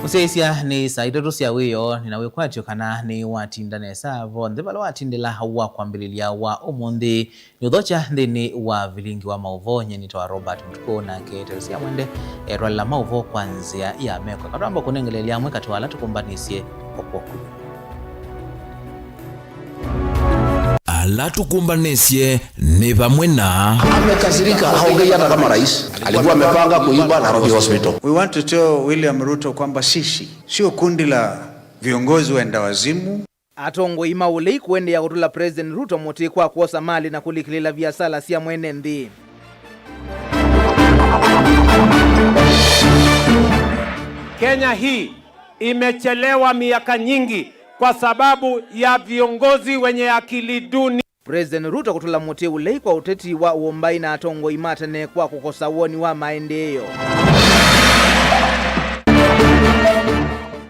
Useisia ni saitatu cia wiyo ninawikwatio kana ni watindane savo ndibala watindila hawa kwambililia wa umundi nyuthocha ndini wa vilingi wa mauvo nyenitwa Robert Mtuko na Ketesia Mwende erwala mauvo kwanzia ya meko katamba kunengelelia mwe katwala tukumbanisye okwoku ala tukumbanisye ni pamwe na amekasirika haongei hata kama rais alikuwa amepanga kuiba Nairobi Hospital. We want to tell William Ruto kwamba sisi sio kundi la viongozi waenda wazimu. Atongo imaulei kuende ya kutula President Ruto moti kwa kuosa mali na kulikilila viasala siya mwene ndi. Kenya hii imechelewa miaka nyingi kwa sababu ya viongozi wenye akili duni. President Ruto kutula moti ulei kwa uteti wa uombai na atongo imatane kwa kukosa uoni wa maendeleo.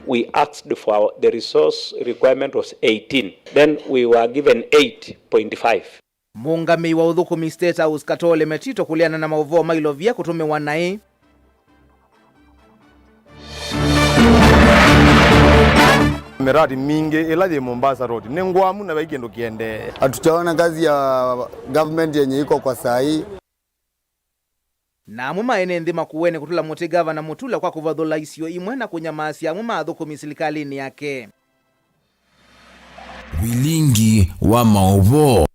We asked for the resource requirement was 18. Then we were given 8.5. Muungami wa Uthukumi State House Katole Metito kuliana na mauvo mailovia kutume wanai. Miradi mingi ilaje Mombasa Road ni ngwamu na weekend ukiende. Hatutaona kazi ya government yenye iko kwa saa hii. Na muma ene ndima kuwene kutula moti gavana Mutula kwa kuvadhola isio imwe na kunyamasi ya muma Uthukumi silikalini yake. vilingi wa mauvo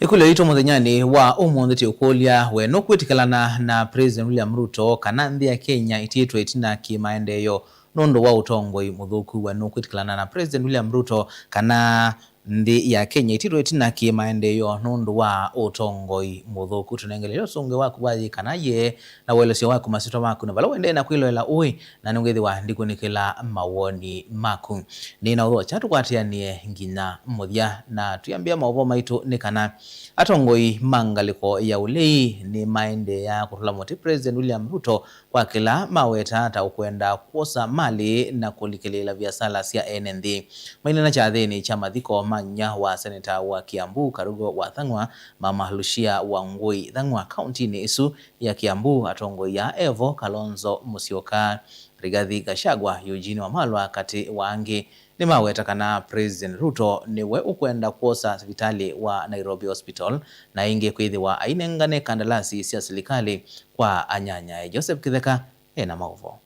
ikule ito muthenyani wa umundi ti ukolia we no kwitikalana na President William Ruto kana nthi ya Kenya itiitwe itina kimaendeyo nondo wa utongoi muthuku we no kwitikalana na President William Ruto kana nthi ya Kenya itiitwe itina kimaendeyo nondo wa utongoi muthuku tunengelelo sunge waku wathi kana ye na welesio waku masito maku na bala wende na kwiloela ui na nungethi wa ndikunikila mawoni maku ni na utho chatu kwatianie nginya muthia na tuyambia mauvo maitu ni kana atongoi mangaliko ya ulei ni maende ya kutula moti President William Ruto kwa kila maweta hata ukwenda kuosa mali na kulikilela viasala sia NND maina cha thini cha mathiko manya wa seneta wa Kiambu Karugo wa Thang'wa Mama Lucia wa Ngui Thang'wa county ni isu ya Kiambu atongoi ya Evo Kalonzo Musyoka Rigathi Gachagua Eugene Wamalwa kati waangi ni maweta kana President Ruto niwe ukwenda kuosa hospitali wa Nairobi Hospital na inge kwithiwa ainengane kandalasi cia serikali kwa anyanya. Joseph Kitheka ena mauvo.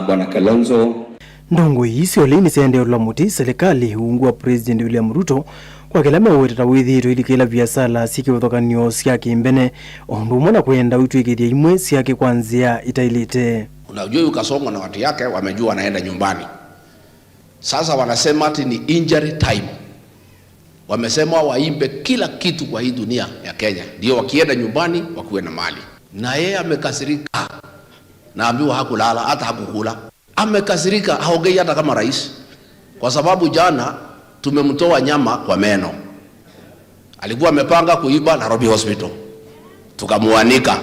Bwana Kalonzo ndongo isi olini sende ola muti serikali huungua President William Ruto kwa kila maweta withito ilikila viasala siki uthokanio siake imbene ondu mwana kwenda uitwikithia imwe siake kwanzia itailite. Unajua ukasonga na watu yake wamejua wanaenda nyumbani. Sasa wanasema ati ni injury time. Wamesema waimbe kila kitu kwa hii dunia ya Kenya. Ndio wakienda nyumbani wakuwe na mali. Na yeye amekasirika. Naambiwa hakulala hata hakukula. Amekasirika haongei hata kama rais. Kwa sababu jana tumemtoa nyama kwa meno. Alikuwa amepanga kuiba Nairobi Hospital. Tukamuanika.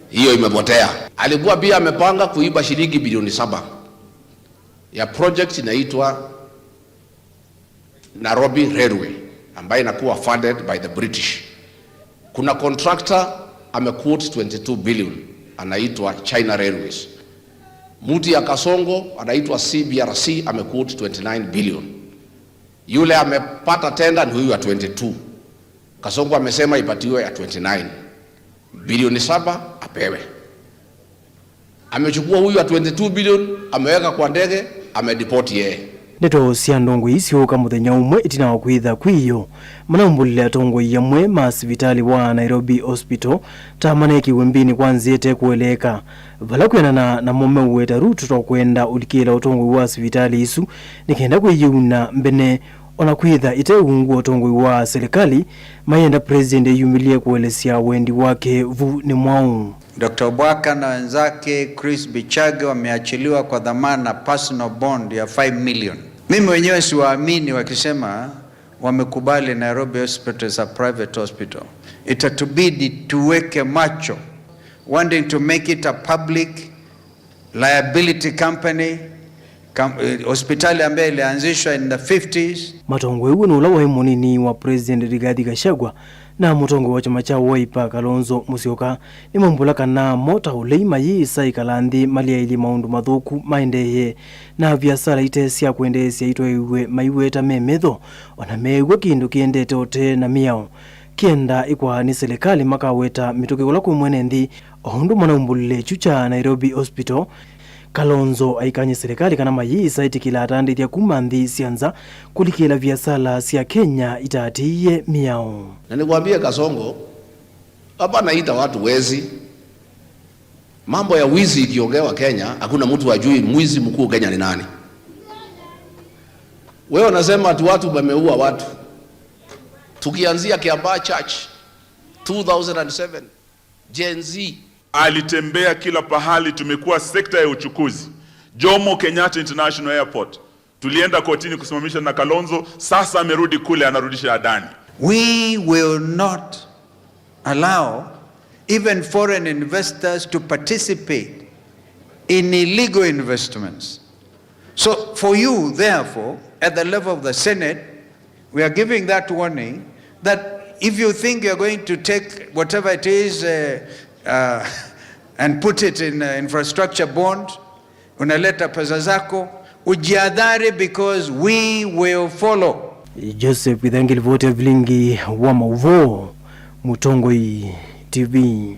Hiyo imepotea. Alikuwa pia amepanga kuiba shilingi bilioni 7 ya project inaitwa Nairobi Railway ambayo inakuwa funded by the British. Kuna contractor amequote 22 billion anaitwa China Railways. Muti ya Kasongo anaitwa CBRC amequote 29 billion. Yule amepata tenda ni huyu ya 22. Kasongo amesema ipatiwe ya 29. Bilioni 7 apewe. Amechukua huyu wa 22 billion, ameweka kwa ndege, amedeport yeye. Neto sia ndongo isi oka muthenya umwe itina wa kwitha kwiyo. Manambulile atongo yamwe masivitali wa Nairobi Hospital tamaneki wembini kwanziete kueleka. Vala kwenana na mume uweta Ruto tokwenda ulikila utongo wa sivitali isu nikenda kwiyuna mbene ona kwitha ite ungu utongo wa serikali mayenda President yumilie kuelesia wendi wake vu ni mwau. Dr. Bwaka na wenzake Chris Bichage wameachiliwa kwa dhamana personal bond ya 5 million. Mimi wenyewe siwaamini wakisema wamekubali Nairobi Hospital as a private hospital. Itatubidi tuweke macho, wanting to make it a public liability company, hospitali ambayo ilianzishwa in the 50s. Matongo ewe nula wa munini wa President Rigathi Gachagua na mutongo wa chama cha Wiper Kalonzo Musyoka ni mumbulaka na mota uleima yisa ikalanthi malia ili maundu mathuku maendeye na biashara itesia kuendesia itwe maiweta memetho ona mewe kindu kiendete ote na miao kienda ikwa ni serikali makaweta mitukikola kumwene nthi ondu mwanaumbulile chucha Nairobi Hospital. Kalonzo aikanye serikali kana mayisa itikila atandithia kuma nthi sianza kulikila biashara sia Kenya itatiye miao. Na nikwambie Kasongo, hapa naita watu wezi. Mambo ya wizi ikiongewa Kenya, hakuna mtu ajui mwizi mkuu Kenya ni nani. Wewe unasema ati watu wameua watu. Tukianzia Kiambaa Church 2007 Gen Z alitembea kila pahali. Tumekuwa sekta ya uchukuzi. Jomo Kenyatta International Airport tulienda kotini kusimamisha na Kalonzo, sasa amerudi kule anarudisha Adani. We will not allow even foreign investors to participate in illegal investments. So for you, therefore, at the level of the Senate, we are giving that warning that if you think you're going to take whatever it is and put it in infrastructure bond, unaleta pesa zako, ujiadhari because we will follow. Joseph Withangil vote vilingi wa Mauvo, Mutongoi TV.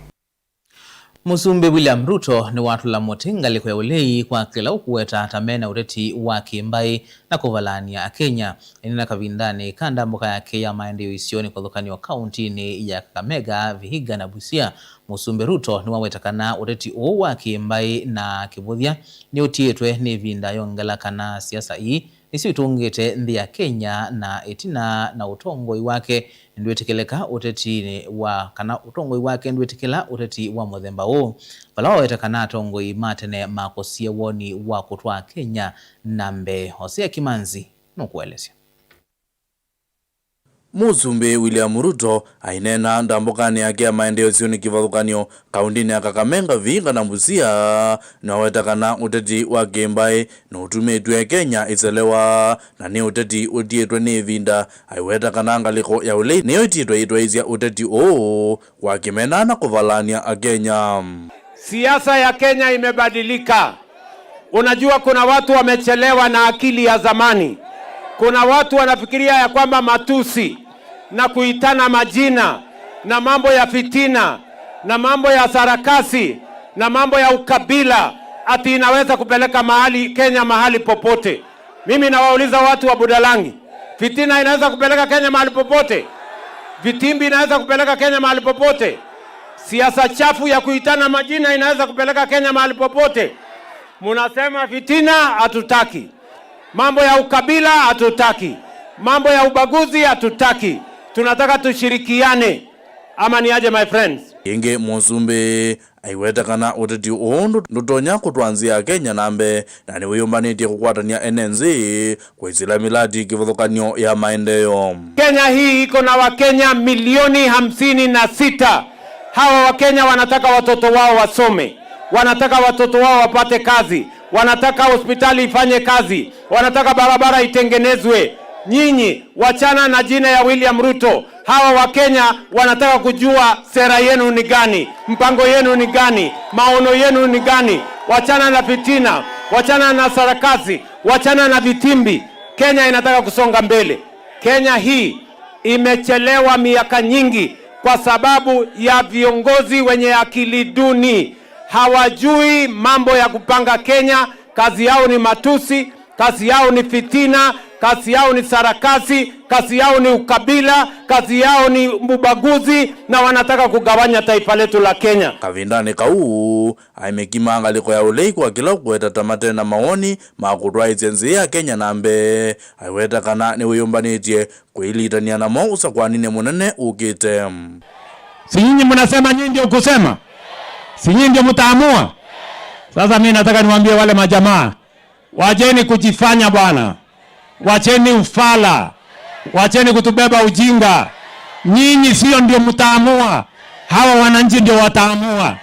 Musumbe William Ruto ni watu la motinga liko ya ulei kwa kila ukuweta atamena ureti wa Kimbai na kuvalania Kenya. Inina kavindani kanda mboka yake ya maendeleo isioni kwa dhukani wa kauntini ya Kakamega, Vihiga na Busia. Musumbe Ruto ni wawetakana ureti wa Kimbai na Kibuthia ni utietwe ni vinda yongela kana siasa hii nisi utungete ndi ya Kenya na itina na utongoi wake ndio tekeleka uteti wa kana utongoi wake ndio tekela uteti wa muthemba huu bala wawetakana tongoi matene makosia woni wa kutwa Kenya nambe Hosea Kimanzi nukuelezea. Musumbe William Ruto ainena ndambokani yake ya maendeleo sioni kivathukanio kauntini ya Kakamega, Vihiga na Busia na wetakana uteti wa Kimbai na utumetwe Kenya iselewa na ni uteti utietwe ni vinda aiwetakana ngaliko ya ulei ni utietwe itwaizia uteti wa kimena na kuvalania Kenya. Siasa ya Kenya imebadilika. Unajua kuna watu wamechelewa na akili ya zamani. Kuna watu wanafikiria ya kwamba matusi na kuitana majina na mambo ya fitina na mambo ya sarakasi na mambo ya ukabila ati inaweza kupeleka mahali Kenya mahali popote. Mimi nawauliza watu wa Budalangi, fitina inaweza kupeleka Kenya mahali popote? Vitimbi inaweza kupeleka Kenya mahali popote? Siasa chafu ya kuitana majina inaweza kupeleka Kenya mahali popote? Munasema fitina hatutaki. Mambo ya ukabila hatutaki. Mambo ya ubaguzi hatutaki. Tunataka tushirikiane. Ama ni aje my friends? Inge Musumbe aiwetakana uteti undu nutonya kutwanzia Kenya nambe na ni wiyumbanite kukwatania NNZ kwizila miladi kivathukanio ya maendeleo. Kenya hii iko na Wakenya milioni 56. Hawa Wakenya wanataka watoto wao wasome. Wanataka watoto wao wapate kazi. Wanataka hospitali ifanye kazi. Wanataka barabara itengenezwe. Nyinyi wachana na jina ya William Ruto. Hawa Wakenya wanataka kujua sera yenu ni gani, mpango yenu ni gani, maono yenu ni gani. Wachana na fitina, wachana na sarakasi, wachana na vitimbi. Kenya inataka kusonga mbele. Kenya hii imechelewa miaka nyingi kwa sababu ya viongozi wenye akili duni. Hawajui mambo ya kupanga Kenya. Kazi yao ni matusi, kazi yao ni fitina, kazi yao ni sarakasi, kazi yao ni ukabila, kazi yao ni ubaguzi na wanataka kugawanya taifa letu la Kenya. Kavindani kau aimekimanga liko ya ulei kwa kila kuweta tamate na maoni makutwa izenzi ya Kenya nambe aiweta kana ni uyumbanitie kuilitania na mausa kwa nine munene ukite. Si nyinyi mnasema nyinyi ndio kusema? Si nyinyi ndio mtaamua? Sasa mimi nataka niwaambie wale majamaa, wacheni kujifanya bwana. Wacheni ufala. Wacheni kutubeba ujinga. Nyinyi sio ndio mtaamua. Hawa wananchi ndio wataamua.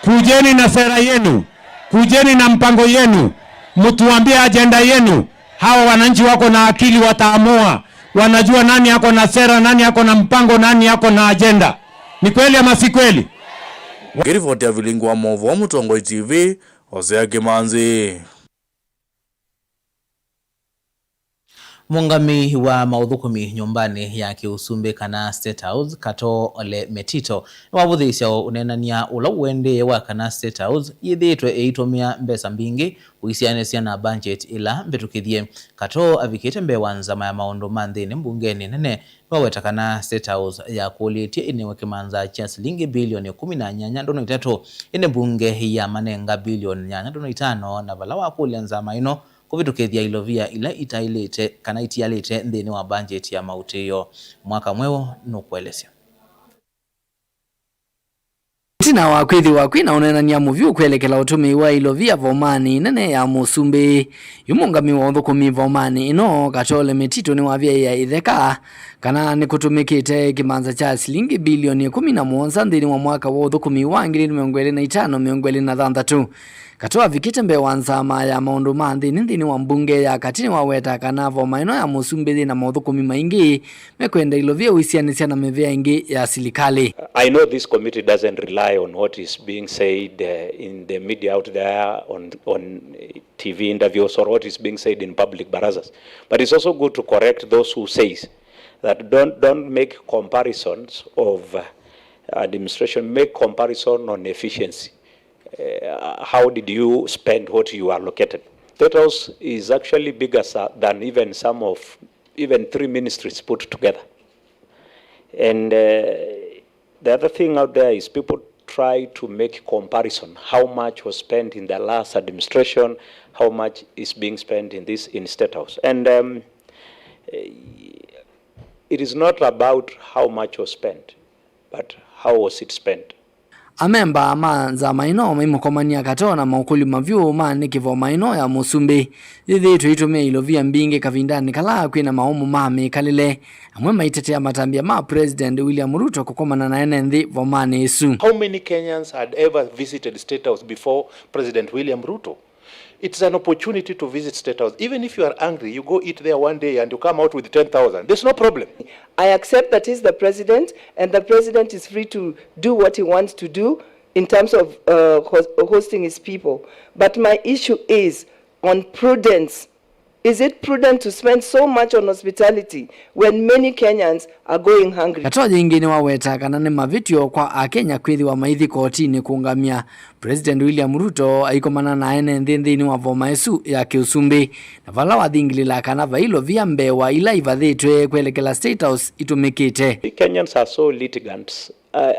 Kujeni na sera yenu. Kujeni na mpango yenu. Mtuambie agenda yenu. Hawa wananchi wako na akili wataamua. wanajua nani yako na sera, nani yako na mpango, nani yako na agenda. Ni kweli ama si kweli? Ripoti ya Vilingu wa Movo wa Mutongoi TV, Hosea Kimanzi. Mungami wa maudhukumi nyumbani ya Kiusumbi kana State House Kato Ole Metito wabudhisha unenania ula uende wa kana State House yithitwe eitomia mbesa mbingi uisianesia na budget ila mbetukithie Kato avikite mbewanza ya maondo manthini mbungeni nene waweta kana State House ya kulitie inewe kimanza cha shilingi bilioni 18.3 ine bunge ya manenga bilioni 8.5 na vala wa kulianza maino kuvitukethia ilovia ila itailete kana itialete nthini wa budget ya mautio mwaka mweo nukuelesya tina wakwithi wakwina unenania muvyu kwelekela utumi wa ilovia vomani nene ya Musumbi yumungami wa uthukumi vomani ino Kato Ole Metito ni wavia ya itheka kana ni kutumikite kimanza cha shilingi bilioni 17 nthini wa mwaka wa uthukumi wa 2025-2026 Kato avikite mbewanza ya maundu manthi nthini wa mbunge ya katini waweta kana vomaino ya Musumbi na maudhukumi maingi mekwenda ilovia uisianisya na mevea ingi ya silikali. I know this committee doesn't rely on what is being said in the media out there, on TV interviews, or what is being said in public barazas. But it's also good to correct those who says that don't make comparisons of administration, make comparison on efficiency. How did you spend what you allocated? State House is actually bigger than even even 3 ministries put together. And the other thing out there is people try to make comparison. How much was spent in the last administration? How much is being spent in State House? And it is not about how much was spent, but how was it spent. Amemba manza maino mimukomania Kato na maukuli mavyu mani kivo maino ya Musumbi hithi tuitumia ilovia mbingi kavindani kala kwina maumu mami kalile amwe maitete ya matambia ma President William Ruto kukomana na enenthi vomani isu. How many Kenyans had ever visited State House before President William Ruto? It's an opportunity to visit State House. Even if you are angry, you go eat there one day and you come out with 10,000. There's no problem. I accept that he's the president, and the president is free to do what he wants to do in terms of hosting his people. But my issue is on prudence. Is it prudent to spend so much on hospitality when many Kenyans are going hungry? Kato jingine waweta kanane mavitio kwa Akenya kwithi wa maithi kotini kuungamia President William Ruto aikomana na ene nthini wa vomaisu ya Kiusumbi na vala wathingilila kana vailo via mbewa ila ivathitwe kwelekela State House itumikite. Kenyans are so litigants.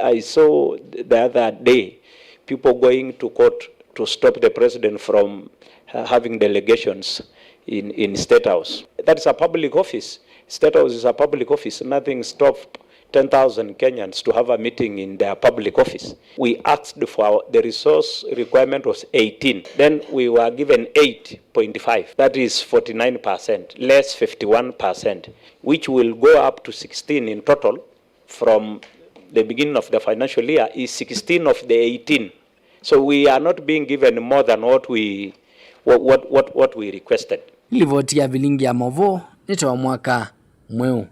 I saw the other day people going to court to stop the president from having delegations in State House. That's a public office. State House is a public office. Nothing stopped 10,000 Kenyans to have a meeting in their public office. We asked for the resource requirement was 18. Then we were given 8.5. That is 49%, less 51%, which will go up to 16 in total. From the beginning of the financial year is 16 of the 18. So we are not being given more than what we requested. Livoti ya Vilingi ya Movo nitoa mwaka mweu.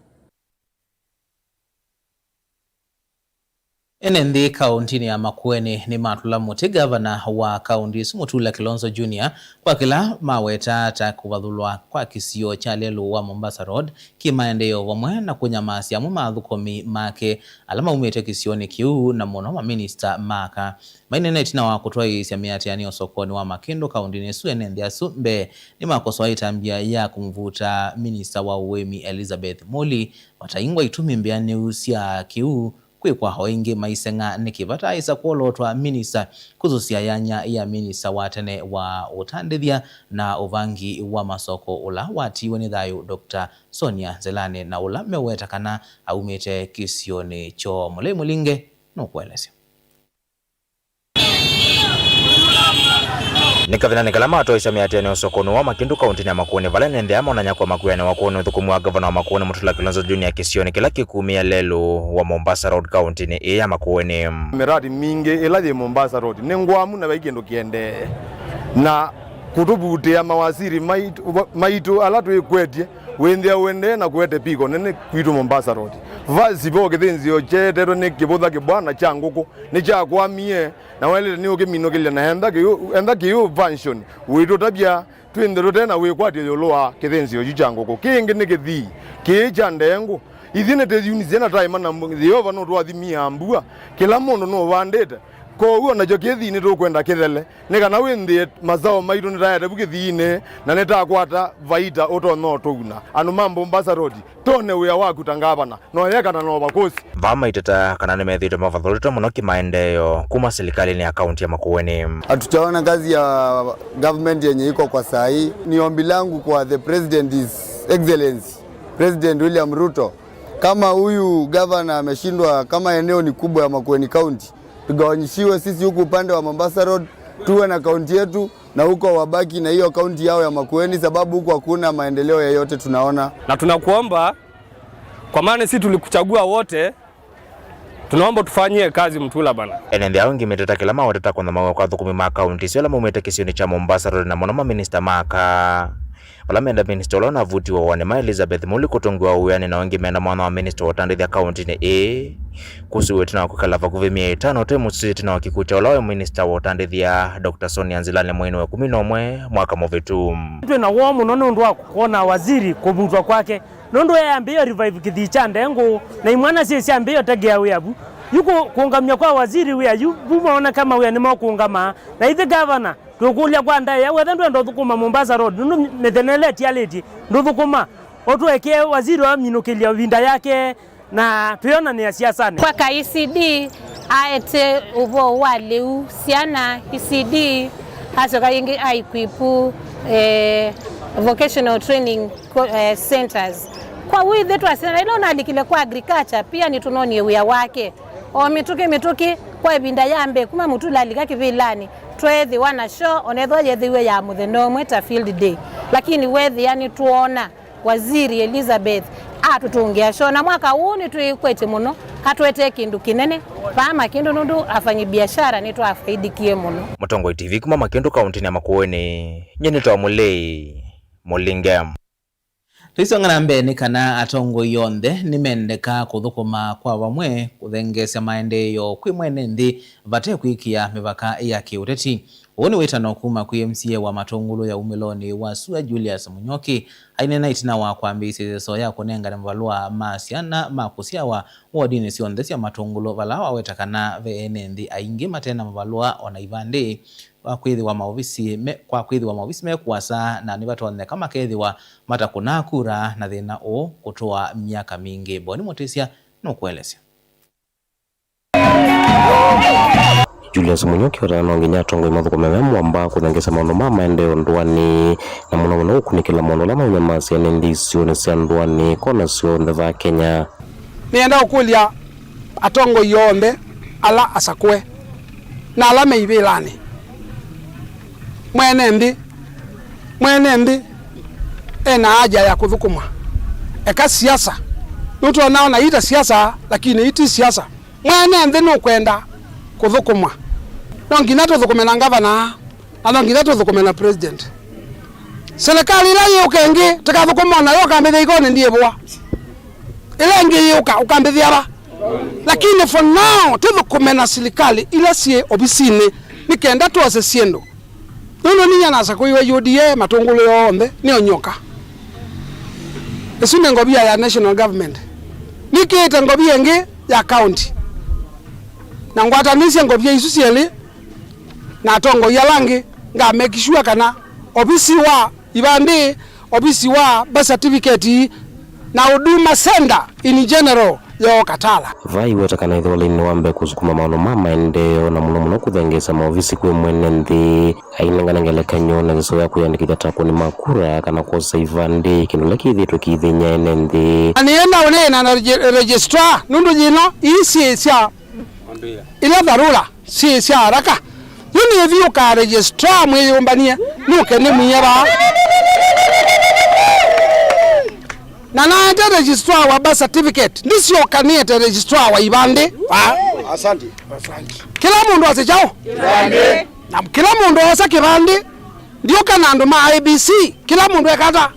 Enenthi kauntini ya Makueni ni matula muti gavana wa kaunti Mutula Kilonzo Jr. kwa kila maweta ta kuvathulwa kwa kisio cha lelu wa Mombasa Road kimaendeleo vamwe na kunyamasia mathukumi make alama umete kisioni kiu na muno wa minister maka mainene tina wa kutoa isia miatiani sokoni wa Makindo kauntini esu enenthi asu mbe ni makoso itambia ya kumvuta minister wa uwemi Elizabeth Moli wataingwa itumi mbiani usia kiu kwa hoingi maisenga nikivata isa kuolotwa minisa kuzusia yanya ya minisa watene wa utandithia na uvangi wa masoko ula wati wenithayu Dr. Sonia Zelane na ula meweta kana aumite kisioni cho Mule Mulinge nukuelesya. Nikavina nikalama atoisa miatiani osokoni wa Makindu kauntini ya Makueni valene ndi ama unanyakwa Makueni wakuoni uthukumu wa gavana wa Makueni Mutula Kilonzo Jr. kisioni kila kikumia lelu wa Mombasa Road kauntini ya Makueni. Miradi mingi ila Mombasa Road nengwamu na waigendo kiende na kutubutia mawaziri maitu alatu ikwetie wende na kwete piko nene kwitu Mombasa Road vazi bo kithinzio chetero ni kibutha kibwana cha nguku ni cha kwamie na wale ni ukimino kile na enda kiyo function witu tabia twindero tena wikwatio yoloa kithinzio cha nguku kingi ni kithi kicha ndengu ithine te unizena time na thiova no twathimia ambua kila mundu no vandete ko uo na jokethi ni tukwenda kithele ni kana windi mazao maitu ni tayari bukithine na netakwata vaita utono tuguna anu mambo Mombasa Road tone wia waku tangabana no yekana no bakosi vama iteta kana nimethite mavathurito muno kimaendeleo kuma serikali ni akaunti ya Makueni. Hatujaona kazi ya government yenye iko kwa saa hii. Ni ombi langu kwa the president, His Excellency President William Ruto, kama huyu governor ameshindwa, kama eneo ni kubwa ya Makueni County, tugawanyishiwe sisi huku upande wa Mombasa Road, tuwe na kaunti yetu na huko wabaki na hiyo kaunti yao ya Makueni, sababu huko hakuna maendeleo yoyote tunaona. Na tunakuomba kwa maana sisi tulikuchagua wote, tunaomba tufanyie kazi mtula bana. Enende yao ngimeteta kila mawateta kwa mawe kwa thukumi ma kaunti sio la mumete kisioni cha Mombasa Road na mwana minister maka wala menda minister wala vuti wa wane ma Elizabeth Muli kutongwa uyani na wengi menda mwana wa minister watandithia kaunti ni kusuwe tina wakukalava kuvimia 5 temu sisi tina wakikucha wala minister watandithia Dr. Sonia Nzilane mwini wa 11 mwaka movetu tuwe na womu nono ndwa kuona waziri kubutwa kwake nondo ya ambiyo revive kithicha ndengu na imwana sisi ambiyo tagia weabu yuko kuungamia kwa waziri wea yubu maona kama wea nimo kuungama na hithi governor tukulia kwa ndaya ya wetha ndo thukuma Mombasa Road nundu methenele tialeti ndo thukuma otuweke waziri wa minukilia winda yake na tuyona ni ya siasa kwa KICD aete uvo waliu siana KICD hasoka ingi aikwipu vocational training centers kwa withi tu asina ilo nalikile kwa agriculture pia ni tunoni wea wake o mituki kwa binda yambe kuma mutula alikaki vilani twethi wana show onetho yethiwe ya mutheno mweta field day lakini wethi yani tuona waziri Elizabeth atutungia show na mwaka huu ni tuikwete muno hatwete kindu kinene pama kindu nundu afanyi biashara ni twafaidikie muno. Mutongoi TV kuma Makindu kaunti ya Makueni nyeni twa mulei mulingam Tuisongana mbeni kana atongo yonthe nimendeka kuthukuma kwa vamwe kuthengesya maendeeo kwi mwene nthi vate kwikia mivaka ya kiuteti. Uoni witano kuma kwi MCA wa Matongulo ya Umiloni wa Sua Julius Munyoki ainena itina wa kwambisi so ya kunengana mvalua masiana makusiawa wodini sionthe cia Matongulo valawa wetakana veene nthi aingi matena mvalua onaivandi kwa kwithi wa maofisi mekuasa na nivatonne kama kethi wa matakuna kura na thina o kutoa miaka mingi. Boni Motisia no kuelesya. Julius Munyoki watano nginya tongo imathukume mwamba kuthengesa maono ma maendeeo ndwani na muno ukunikila maono lama nyamasi ane ndisio ni cia ndwani kona sio ndeva Kenya. Nienda ukulia atongo yonde ala asakwe na ala meivilani mwene ndi ena haja ya kuthukuma eka siasa nutu naona ita siasa lakini iti siasa mwene ndi no kwenda kuthukuma nongina tuthukume na governor na nongina tuthukume na president serikali ila yukengi tikathukuma na yo kambithia igone ndiye bwa ile ngi yuka ukambithia ba lakini for now tuthukume na serikali ila sie obisini nikenda tuose siendo nono ninya nasa kuiwe UDA Matongulo yonthe ni onyoka esune ngobia ya national government nikite ngobia ngi ya county na ngwatanisya ngobia isu cieli na tongo yalangi nga make sure kana obisi wa ibandi obisi wa birth certificate na huduma center in general yo Katala vai wetakana ithole ni wambe kusukuma maono ma maendeeo na muno kuthengesa maofisi kwi mwene nthi ainenganengele kanyona ziso ya kuyandikithia takoni makura kana kosa ivandi kindu lakithitwe kithinya ene nthi anienda unena na registrar nundu jino isi cia ila dharura si cia haraka yuni hivyo ka registrar mwiyumbanie nuke ni mwiyaba na naete registrar wa birth certificate ndisio kaniete registrar wa ibande asante kila mundu asechao kibande na kila mundu osa kibande ndio kana andu ma ABC kila mundu ekata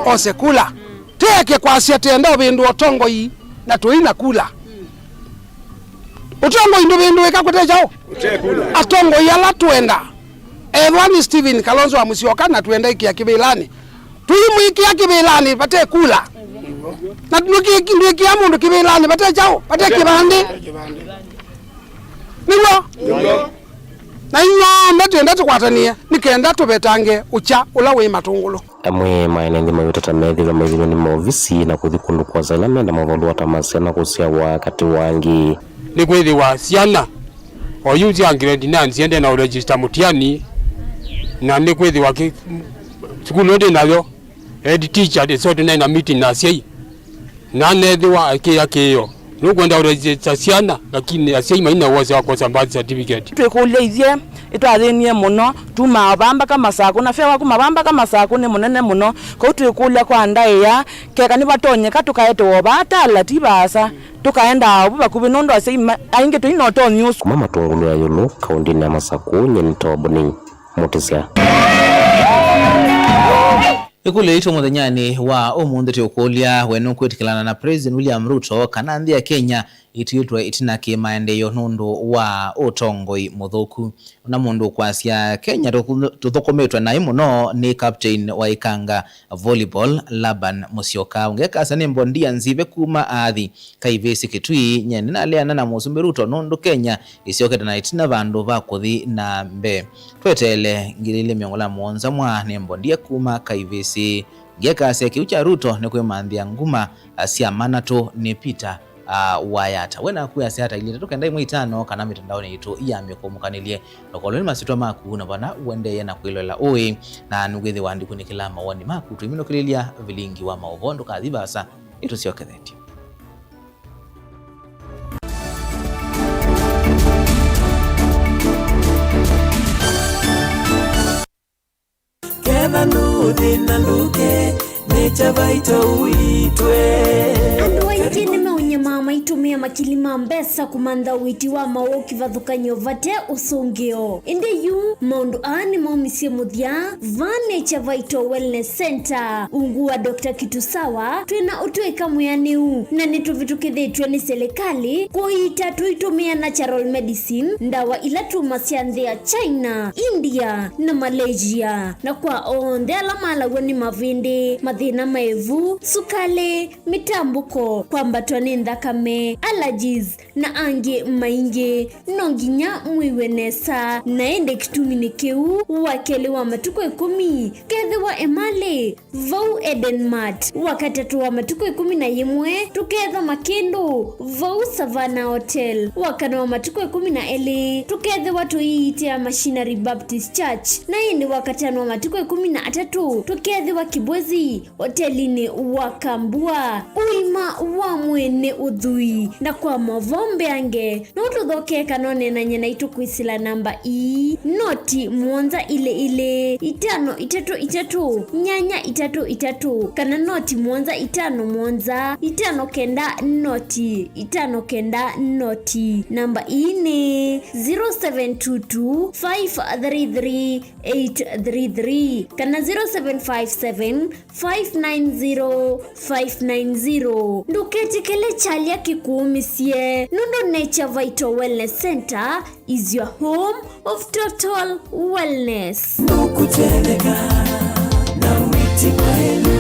osekula teke kwasia tenda bindu otongo yi na tuina kula utongo indu bindu ekakwete jao atongo yala tuenda Edwani Steven Kalonzo wa Musyoka na tuenda ikia kibilani tuimu ikia kibilani pate kula na tunuki ya mundu kibilani pate jao pate kibandi niwo na inyombe tuenda tukwatania nikenda tubetange ucha ula wi matungulo amwe maenende mayutata methira maithiro ni maovisi na kuthi kundu kwa salame na mavandu watamasiana kusia wakati wangi ni kwethi wa siana o yuzi grade 9 siende na register mutiani na ni kwethi wa skulu ode nayo head teacher de sote na meeting na sei na nethi wa akiyo nukwenda register siana lakini asei maina wose wa birth certificate twikuleithie itwathenie muno tuma bamba kama sako na fewa kuma bamba kama sako ni munene muno ko twikulia kwa ndaya keka ni batonyeka tukaetwo batala tibasa tukaenda abo bakubi nondo asei ainge twinoto news kuma matungulu ya yulu kaundi na Masaku nyeni tobuni mutisia ikule ito muthanyani wa umunthe tiokulia wenu kwitikilana na President William Ruto kana nthi ya Kenya itiitwe itinaki maendeyo nundu wa utongoi muthuku na mundu kwasia Kenya tuthukumitwe na imuno ni captain wa Ikanga volleyball Laban Musyoka ungekasa ni mbondia nzive kuma athi kaivesi kitui nyeni na leana na Musumbi Ruto nundu Kenya isioketa na itina vandu vakuthi na mbe twetele ngilile miongola muonza mwa ni mbondia kuma kaivesi ngekasa kiucha Ruto ni kwemanthia nguma sia manatu ni Peter wayata wena kuya siata ili tukenda imwe 5 kana mitandao yetu iyamye kumukanilie lokoloni masitwa maku na bana uende na kwilola oi na nugethi wandi kunikila mawani maku tuimino kililia vilingi wa maovondo kadhibasa itu sio kedeti kena nuthi na luke necha baito uitwe mama itumia makilima mbesa kumanda witi wa mawoki vathukanyo vate usungio inde yu maundu ani maumisie muthia vane cha Vital Wellness Center ungu wa Dr. Kitusawa twina utweka muyaniu na nituvitukithitwe ni serikali kuita tuitumia natural medicine ndawa ila tumasia nthi ya China, India na Malaysia na kwa onde alamala woni mavindi mathina maevu sukale mitambuko kwambatwa ni thakame allergies na ange maingi nonginya mwiwenesa naende kitumini kiu wakeli wa matuko 10 kethe wa emale vau Edenmart wakatatu wa matuko 11 tuketha Makendo vau Savannah Hotel wakana wa matuko 12 tukethe watu iitia Machinery Baptist Church naende wakatano wa matuko 13 tukethe wa Kibwezi hotelini wakambua uima wa mwene udhui na kwa mavombe ange notuthoke kanone na nyena itukuisila namba noti mwonza ile 533 nyanya 33 kana noti mwonza 5 mwonza 5 kenda noti 5 kenda noti namba ni 0722 533 833 kana 0757 590 590 nduketi kele chalia kikuumisie Nundo Nature Vital Wellness Center is your home of total wellness. Nukuteleka na witi kwelu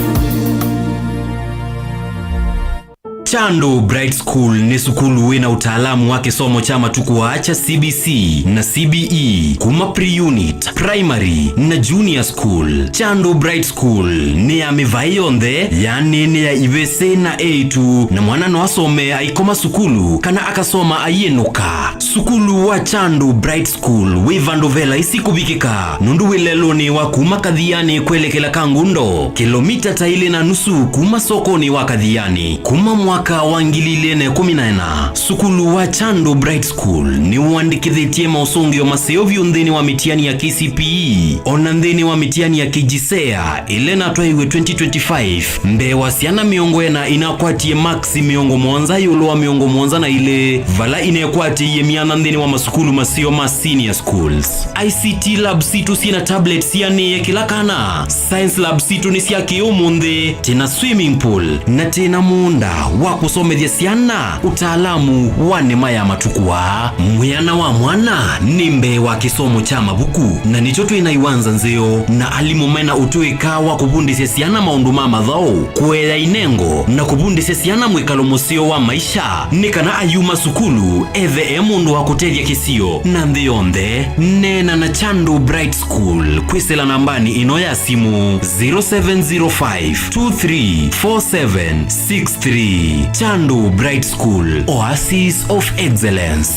Chando Bright School ni sukulu wina utaalamu wake somo chama tukuwaacha CBC na CBE kuma pre-unit, primary na junior school. Chando Bright School ni ya mivayonde ya nene ya ivese na A2 na mwana no asome aikoma sukulu kana akasoma ayenuka. Sukulu wa Chando Bright School wivandovela isikubikika nundu wileloni wa kuma Kadhiani kwelekela Kangundo kilomita taili na nusu kuma sokoni wa Kadhiani kuma mwaka wa 2014 sukulu wa Chando Bright School ni uandikithitie mausungio maseo vyundhini wa mitiani ya KCPE ona ndhini wa mitiani ya KJSEA ilena twaiwe 2025 mbe wasiana miongo ena inakwatie maxi miongo mwanza yulo wa miongo mwanza na ile vala inekwatie miana ndhini wa masukulu maseo ma senior schools. ICT lab situ sina tablet siane kila kana, science lab situ ni siya kiumunde, tena swimming pool na tena munda wa kusomethia siana utaalamu wa nema ya matukua. Mwiana wa mwana nimbe wa kisomo cha mabuku na nichoto inaiwanza nzeo na alimumena utuika wa kubundisya siana maundu mama dhao kuela inengo na kubundisya siana mwekalo musio wa maisha nikana ayuma sukulu eve mundu wa kutevya kisio na ndhionde nena na Chando Bright School kwisela nambani ino ya simu 0705234763. Chando Bright School, Oasis of Excellence.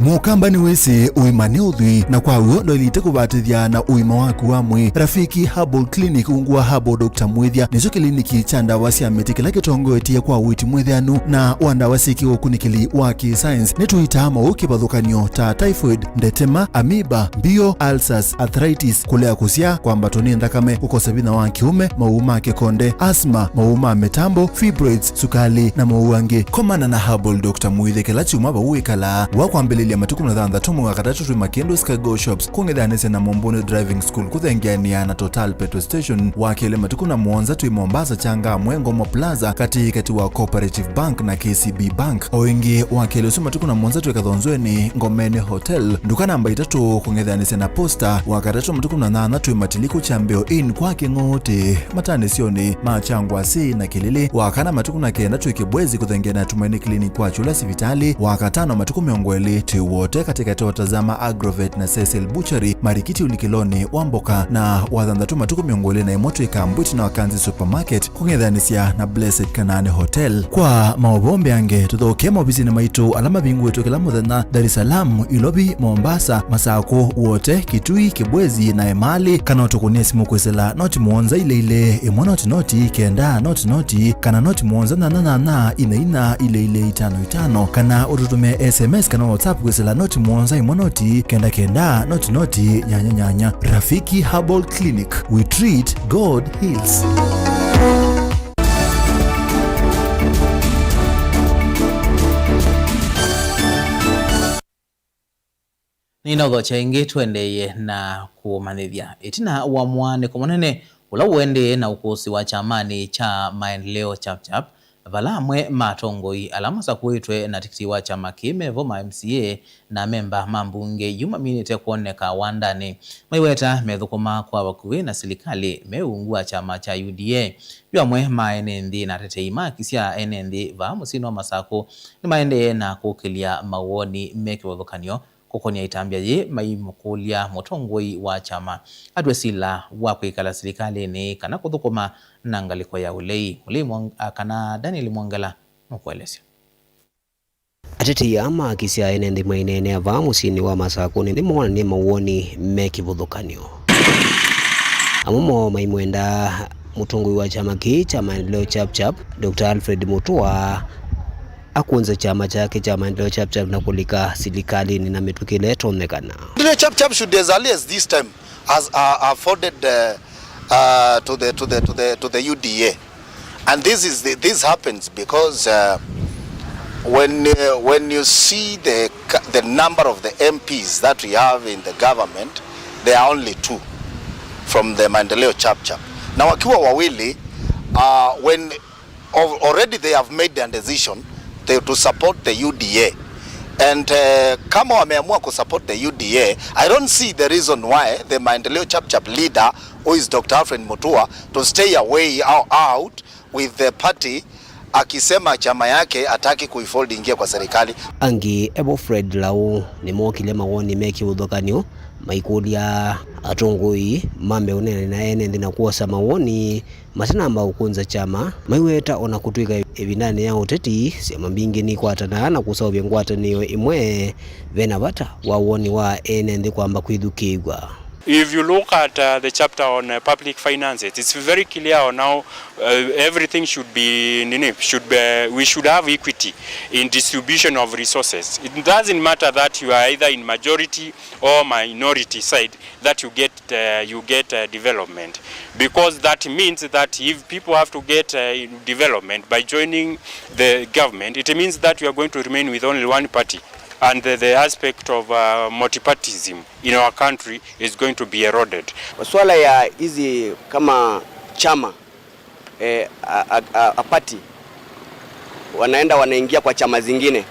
Mukamba ni wese uimane udhui na kwa uondo ilite kubatithia na uima waku wamwe. Rafiki Herbal Clinic ungua Herbal Dr. Mwithia nizo kliniki cha ndawa cia miti kila kitongo etie kwa witi mwithianu na wandawa siki ukunikili wa science nituita mauki bathukanio ta typhoid, ndetema, amoeba, bio, ulcers, arthritis, kulea kusia kwa mbatoni ndakame, kukosa bina wa kiume, mauma kikonde, asthma, mauma metambo, fibroids, sukali na mauange. Komana na Herbal Dr. Mwithia kila chuma bauikala wakwambele ya matuku na dhanda tumu wakatatu tui Makendo Skygo Shops kungedhanese na Mombone Driving School kuthengiania na Total Petrol Station wakele matuku na Mwanza tui Mombasa Changa Mwengo Mo Plaza kati wa Cooperative Bank na KCB Bank. Oingi wakele usu matuku na Mwanza tui Kathonzweni Ngomene Hotel nduka namba 3 kungedhanese na Posta wakatatu matuku na Nana tui Matiliku Chambeo Inn kwa Kingote matane sioni machangwa si na Kilili wakana matuku na Kenda tui Kibwezi kuthengiana na Tumaini Clinic kwa Chula Sivitali wakatano matuku miongweli wote katika tawatazama Agrovet na Cecil Butchery Marikiti Ulikiloni Wamboka na wadhandatu matuku miongole na imoto ikambwiti na Wakanzi Supermarket kungedhanisia na Blessed Kanane Hotel. Kwa maobombe ange tuthoke mobizini maitu alama bingu wetu kila muthenya Dar es Salaam, Ilobi, Mombasa, Masako wote Kitui, Kibwezi na Emali kana utukunia simu kwesela noti Mwanza ile imwana noti kenda noti kana noti Mwanza na ina ile 55 kana ututume SMS kana WhatsApp kwesela noti Mwanza imonoti kenda noti nyanya. Rafiki Herbal Clinic, we treat, God heals. Ninogo chaingi tuendeye na kumanithia itina wa mwane kumonene ula uende na ukosi wa chamani cha maendeleo chapchap valamwe matongoi alama za kuitwe na tikiti wa chama kime voma MCA na memba mambunge yuma minite kuoneka wandani maiweta methukuma kwa wakuwe na serikali meungua chama cha UDA yamwe maenendi na teteima kisia enendi va musino masako ni maende na kukilia mawoni meki wadhukanyo kukonia itambia ye maimukulia motongoi wa chama adwesila wa kuikala serikali ni kana kuthukuma nangaliko ya ulei kana Daniel Mwangala mkuelesio. Atete ama kisia enendi mainene ava musini wa masako ni mwana ni mawoni meki wadhukanyo amumo maimwenda mutongoi wa chama ki cha maendeleo chapchap Dr. Alfred Mutua akunza chama chake cha maendeleo chapchap na kulika serikali ni na mitukile tonekana. The chapchap should as early as this time has afforded to the UDA, and this happens because when you see the number of the MPs that we have in the government, there are only 2 from the maendeleo chapchap. Now wakiwa wawili when already they have made their decision to support the UDA, and kama wameamua ku support the UDA, I don't see the reason why the maendeleo chapchap leader who is Dr. Alfred Mutua to stay away out with the party akisema chama yake ataki kuifold ingia kwa serikali. Angi Ebo Fred Lau ni mwokile mawoni meki udhokanyo maikulia atongoi mambe unene na ene na kuosa mawoni matana amba ukunza chama maiweta ona kutwika ebinane ya uteti sema mbingi ni kwatana na kusao ngwata niyo imwe vena bata wawoni wa ene kwamba kwithukigwa If you look at the chapter on public finances, it's very clear on how everything should be, we should have equity in distribution of resources. It doesn't matter that you are either in majority or minority side that you get development, because that means that if people have to get development by joining the government, it means that you are going to remain with only one party. And the aspect of multipartyism in our country is going to be eroded. Swala ya hizi kama chama a party wanaingia kwa chama zingine,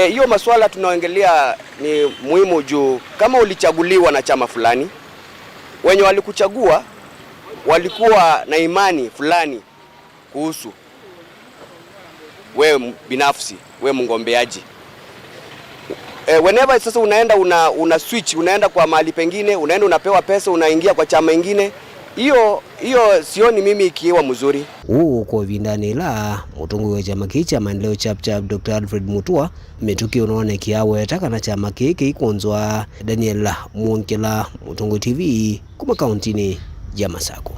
hiyo maswala tunaongelea ni muhimu juu kama ulichaguliwa na chama fulani, wenye walikuchagua walikuwa na imani fulani kuhusu wewe binafsi, wewe mngombeaji. Whenever sasa unaenda una switch, unaenda kwa mahali pengine, unaenda unapewa pesa, unaingia kwa chama ingine, hiyo sioni mimi ikiwa mzuri. Uko vindani la mutungu wa chama kicha maendeleo chap Dr. Alfred Mutua metukio unaone kiawe taka na chama kiki ikonzwa Daniel Mwonkela, Mutungu TV kuma kauntini ya Masako.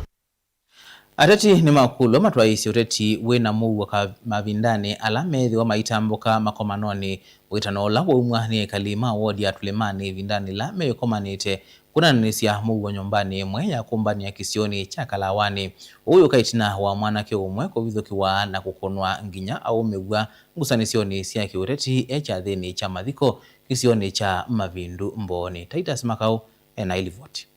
Ateti ni makulo matwaisi uteti wena muwa ka mavindane alamethi wa maitamboka makomanoni witanola wa umwani kalima wodi ya tulemani vindani la meyo komanite kuna nisia muwa nyombani mweya kumbani ya kisioni cha Kalawani. Uyu kaitina wa mwanake umwe kwa vidho kiwa na kukonwa nginya au mewa ngusanisioni siya kiureti echa dheni cha madhiko kisioni cha Mavindu Mboni. Titus Makau ena ilivoti.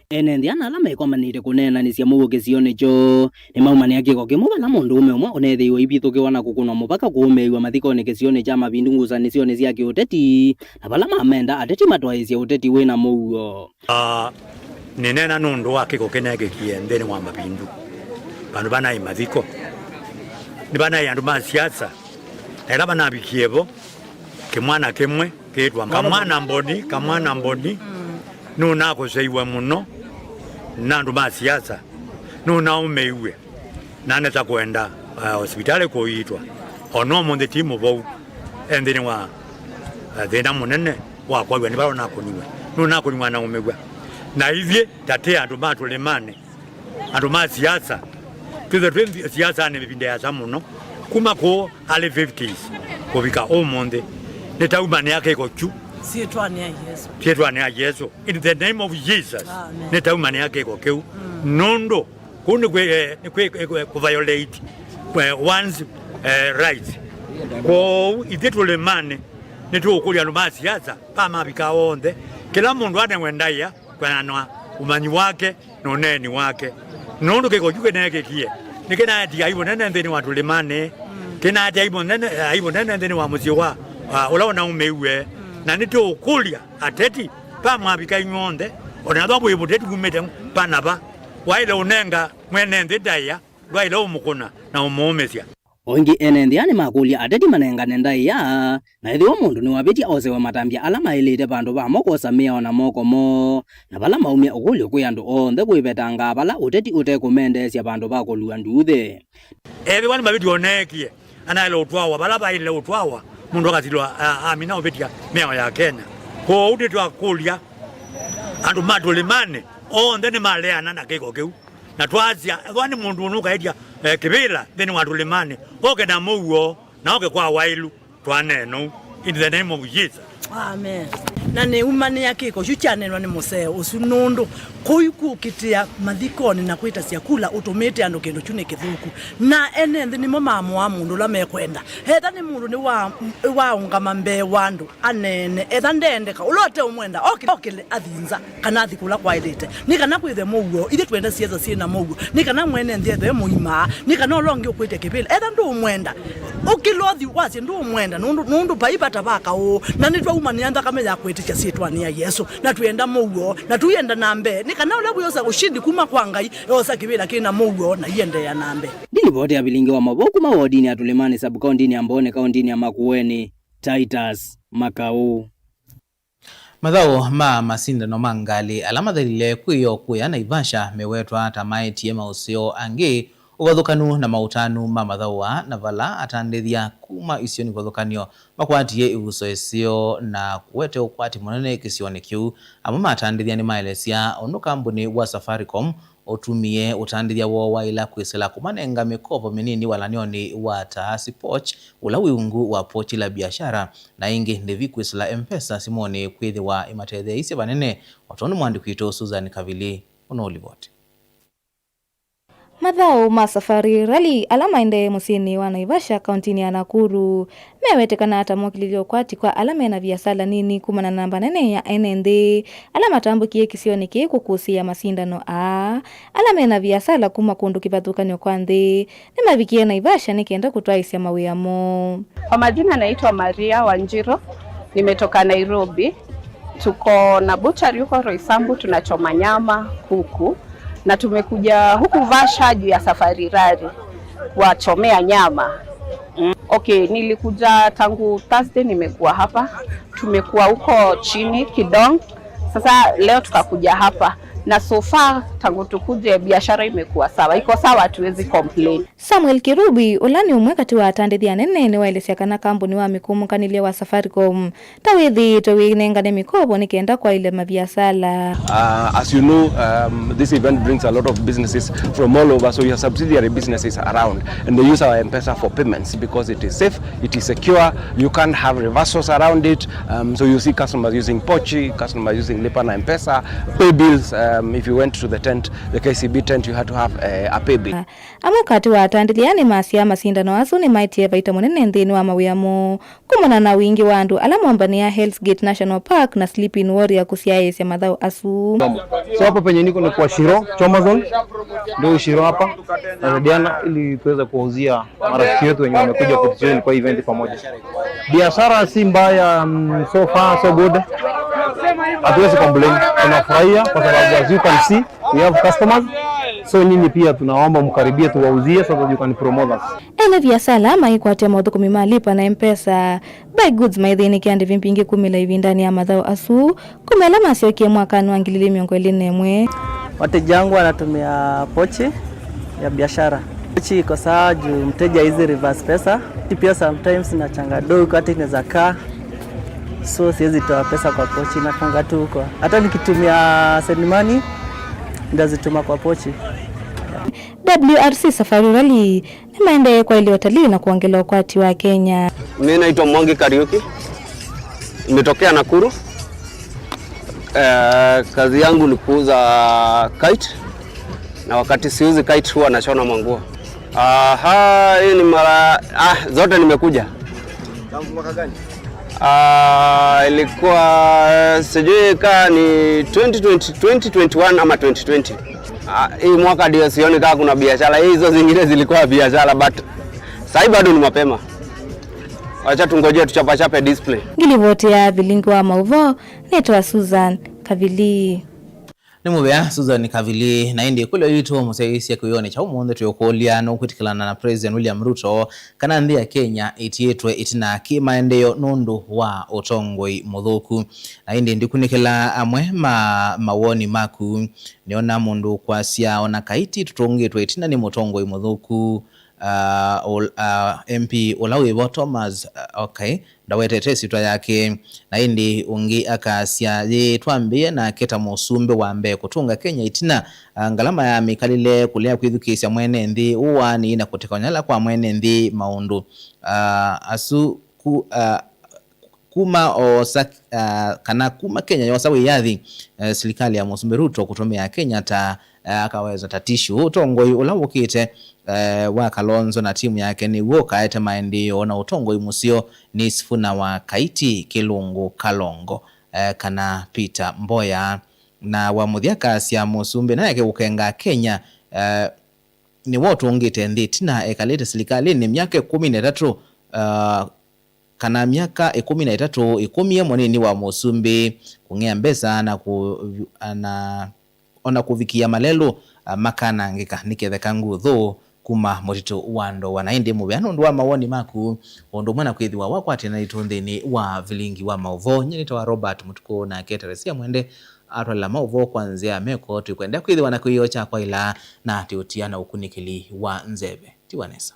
Enendiana alama ikomanire kunena nisya mugo kisione cho ni maumani akiko kimuba na mundu umwe onethiwe ibithukiwa na kukunwa mupaka kuumeiwa mathikoni kisione cha Mavindu ngusanisioni cia kiuteti na bala mamenda ateti matwaisya uteti wina muuo. Ninena nundu akiko kenege kiendeni wa Mavindu bandu bana imathiko ni bana yandu ma siasa era bana bikiebo kimwana kimwe kitwa kamwana mboni nuna kuseiwe muno nandu ma siasa nuna umeiwe naneta kwenda hospitali kuitwa ono monde timu bo endeni wa thina munene wa kwa ni baro nakuniwe nuna kuniwa na umegwa na hivye tate andu matulemane andu ma siasa tuze siasa ne bibinde ya muno kuma ko ale 50s kubika omonde netaumane yake iko chu Sietwane ya Yesu. In the name of Jesus. Netaumane yake iko keu. Nondo kuni violate one's rights. Ko itetulemane netu okulia no siasa pa mabika onde. Kila mundu ane wendaya kwa umanyi wake no neni wake. Nondo keko juke neke kie. Nikena ati aibo nene ndeni watulemane. Kena ati aibo nene ndeni wa musiwa. Ola na umeiwe. Na nito okulia ateti pa mwabika ingonde onadwa bwibuteti kumete panaba waile unenga mwenende daya waile umukuna na umuomesya ongi enendiani makulia ateti manenga nendaya na ithi omundu ni wabiti osewa matambia alama ilite bandu ba moko samia ona moko mo na bala maumia okulio kuyandu onthe kwibetanga bala uteti utekumendesya bandu ba kulua nduthe ebi wani mabiti onekie anaile utwawa bala baile utwawa mundu akatilwa amina obetia meo ya Kenya ko udetwa kulia andu matulemane ondene maleana na keko keu na twazia wani mundu unuka edia kibila theni watulemane oke na muo na oke kwa wailu twaneno in the name of Jesus. Amen. Na ne umane yake ko chuchanenwa ni museo usunondo koyuku kitia mathikoni na kwita siakula utumite ando kendo chune kithuku na enende ni mama wa mundu la mekwenda hetha ni mundu ni wa ungama mbe wandu anene etha ndendeka ulote umwenda okile athinza kana athikula kwa ilite ni kana kwithe muguo ithe twenda sieza sina muguo ni kana mwene ndethe muima ni kana olongi ukwite kibila etha ndu umwenda ukilothi wasi ndu umwenda nundu paipata baka o na nitwa umani anda kama ya kwiticha sietwani ya Yesu na tuenda muguo na tuyenda nambe ni kana ulabu yosa ushindi kuma kwa ngai yosa kibila kina muguo na yende ya nambe dilipoti ya bilingi wa maboku mawodini ya tulemani subkaundini ya Mbone kaundini ya Makueni. Titus Makau. Madhao masindano mangali alama dhalile kuyo kuya Naivasha mewetwa tamaiti ya mausio ange uvathukanu na mautanu ma mathaua na vala atandithia kuma isioni vathukanio makwatie ivuso isio na kuwete ukwati munene kisioni kiu amwe matandithia ni maelesia onu kambuni wa Safaricom otumie utandithia wo wa ila kwisela kumanenga mikopo minini walanioni wa Tahasi Poch ula wiungu wa pochi la biashara na ingi ndivi kwisela M-Pesa simoni kwithi wa imatethia isi vanene watoni mwandikito Susan Kavili unaolivoti. Mathau ma Safari Rally alama inde musini wa Naivasha kauntini ya Nakuru mewetekana hata mwakililio kwati kwa alama na biasala nini kumana namba nene ya NND alama tambukie kisioni ki kukusia masindano alama na biasala kuma kundu kivathukanio kwa nthi ni mavikie Naivasha nikienda kutwaisia mawiyamo. Kwa majina naitwa Maria Wanjiro, nimetoka Nairobi. Tuko na butchery huko Roysambu, tunachoma nyama kuku na tumekuja huku Vasha juu ya Safari Rally kuwachomea nyama. Okay, nilikuja tangu Thursday, nimekuwa hapa. Tumekuwa huko chini Kidong. Sasa leo tukakuja hapa. Na so far tangu tukuje biashara imekuwa sawa. Iko sawa, hatuwezi complain. Samuel Kirubi ulani umwekati wa atandithia nene ni waelesea kana kambuni wa mikumu kanilia wa Safaricom tawithi towinengane mikopo nikienda kwa ile mabiasala. As you know, this event brings a lot of businesses from all over, so you have subsidiary businesses around and they use our M-Pesa for payments because it is safe, it is secure, you can't have reversals around it, so you see customers using Pochi, customers using Lipa na M-Pesa, pay bills. If you went to the tent, the KCB tent, you had to have a pay bill. Amukati wa atandithia masia masindano asu ni maitie vaita munene nthini wa mawiyamo kumana na wingi wa andu ala mombania Hell's Gate National Park na Sleeping Warrior kusiaesia mathau asu. So hapa penye niko ni kwa Shiro Chomazon, ndio Shiro hapa na Diana, ili tuweze kuuzia marafiki wetu wenye wamekuja kutujoin kwa event pamoja. Biashara si mbaya, so far so good. Hatuwezi complain, tunafurahia kwa sababu as you can see we have customers, so nyinyi pia tunaomba mkaribie tuwauzie so that you can promote us. Ene biashara maikwatia mathukumi malipa na M-Pesa buy goods maithini kiandi vimpingi 10 hivi ndani ya mathau asu kumela masiokie mwaka wa 2021. Wateja wangu wanatumia pochi ya biashara. Pochi iko sawa juu mteja hizi reverse pesa. Pia sometimes na changado kati inaweza kaa, so siwezi toa pesa kwa pochi na kanga tu huko. Hata nikitumia send money ndazituma kwa pochi. WRC Safari Rally ni maendeleo kwa ile watalii na kuongeza ukwati wa Kenya. Mimi naitwa Mwangi Kariuki. Nimetokea Nakuru. Kazi yangu ni kuuza kite. Na wakati siuzi kite huwa nashona manguo. Hii ni mara zote nimekuja. Tangu mwaka gani? Ilikuwa sijui kaa ni 2021 ama 2020. Hii mwaka ndio sioni kama kuna biashara. Hizo zingine zilikuwa biashara, but sasa bado ni mapema. Acha tungojee tuchapachape display. Ngilivotea vilingo wa mauvo netwa Susan Kavili. Nimubea Susan Kavili na indi kule yito musaisi kuyone cha umuonde tuyokolia no kwitikilana na President William Ruto kana nthi ya Kenya itietwe itina kimaendeleo nundu wa utongoi muthuku na indi ndikunikila amwe mawoni maku niona mundu kwasia ona kaiti tutongitwe itina ni mutongoi muthuku MP Olawibo Thomas okay ndawetete sitwa yake na indi ungi akasia ye twambie na keta musumbe wambe kutunga Kenya itina ngalama ya mikalile kulea kwithukisya mwene nthi uwa ni ina kutekonyala kwa mwene nthi maundu asu kuma kana kuma Kenya yosawi yathi serikali ya Musumbe Ruto kutumia Kenya ta akaweza tatishu utongoi ulawukite wa Kalonzo na timu yake ni woka ete maendeleo na utongoi musio ni Sifuna wa Kaiti Kilungu Kalongo kana Peter Mboya na wa muthiaka cia Musumbe na yake ukenga Kenya ni wotu ungite nthi tina ekalete serikali ni miaka 13 kana miaka 13 ikumie mwanini wa Musumbe kungea mbesa na ona kuvikia malelo makana ngika niketheka nguthu kuma motito wando wanaindi mubeano ndo wa mawoni maku ondo mwana kwithiwa wakwate na itunthini wa vilingi wa mauvo nyinito wa Robert Mutuko na Keteresia mwende atwala mauvo kwanzia meko tukwenda kwithiwa na kuiyo cha kwa ila na tiutiana ukunikili wa nzeve Tiwanesa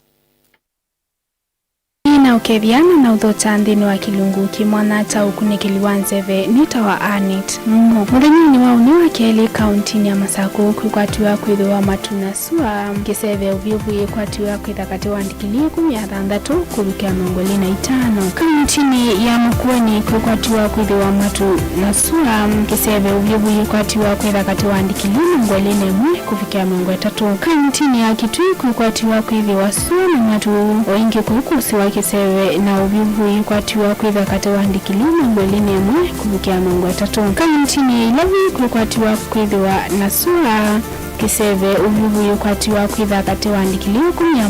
na ukeviana na uthota nthini wa kilungu kimwana ta ukunikili wa nzeve nita wa Anet muthenyini wa uni wa Keli kaunti ya Masako kukwatiwa kwithiwa matuna sua kiseve uvyuvu kwatiwa kwithakati wa ndikili 16 kurukia 25 kaunti ya Makueni kukwatiwa kwithiwa matuna sua kiseve uvyuvu kwatiwa kwithakati wa ndikili 21 kufikia 3 kaunti ya Kitui kukwatiwa kwithiwa sua na matu oingi kukusiwa kiseve na uvyuvu kwatiwa kwithakati wa ndikili 21 kufikia 3 kaunti ya Ilavi kukwatiwa kwithiwa na sua kiseve uvyuvu kwatiwa kwithakati wa ndikili 10